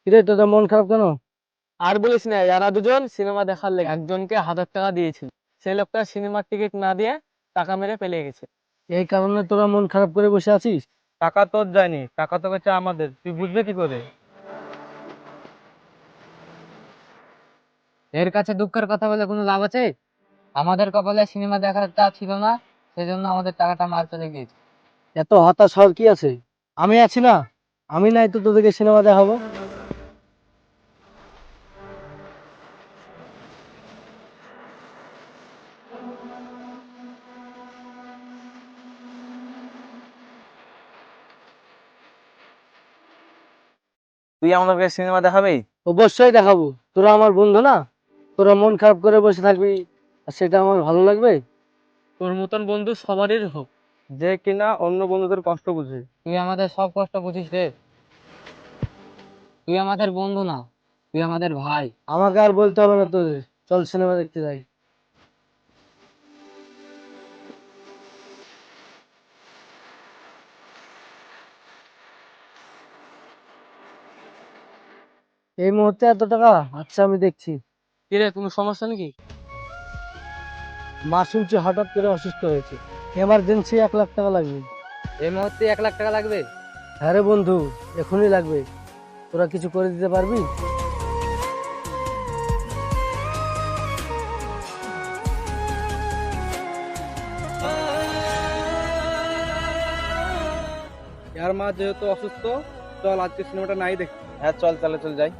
কিরে তোদের মন খারাপ কেন? আর বলিস না, এরা দুজন সিনেমা দেখার লেগে একজনকে 1000 টাকা দিয়েছিল। সেই লোকটা সিনেমার টিকিট না দিয়ে টাকা মেরে পালিয়ে গেছে। এই কারণে তোরা মন খারাপ করে বসে আছিস? টাকা তোর যায়নি, টাকা তো গেছে আমাদের, তুই বুঝবে কি করে? এর কাছে দুঃখের কথা বলে কোনো লাভ আছে? আমাদের কপালে সিনেমা দেখাটা ছিল না, সেজন্য আমাদের টাকাটা মার চলে গিয়েছে। এত হতাশ হওয়ার কি আছে? আমি আছি না? আমি নাই তো তোদেরকে সিনেমা দেখাবো? তুই আমাদেরকে সিনেমা দেখাবি? অবশ্যই দেখাবো। তোরা আমার বন্ধু না? তোরা মন খারাপ করে বসে থাকবি আর সেটা আমার ভালো লাগবে? তোর মতন বন্ধু সবারই হোক, যে কিনা অন্য বন্ধুদের কষ্ট বুঝে। তুই আমাদের সব কষ্ট বুঝিস রে। তুই আমাদের বন্ধু না, তুই আমাদের ভাই। আমাকে আর বলতে হবে না তোদের, চল সিনেমা দেখতে যাই। এই মুহূর্তে এত টাকা? আচ্ছা আমি দেখছি। কিরে, কোনো সমস্যা নাকি? মা শুনছি হঠাৎ করে অসুস্থ হয়েছে, এমার্জেন্সি 1 লাখ টাকা লাগবে। এই মুহূর্তে 1 লাখ টাকা লাগবে? হ্যাঁ রে বন্ধু, এখনই লাগবে। তোরা কিছু করে দিতে পারবি? यार মা যেহেতু অসুস্থ, চল আজকে সিনেমাটা নাই দেখি। হ্যাঁ চল, তাহলে চল যাই।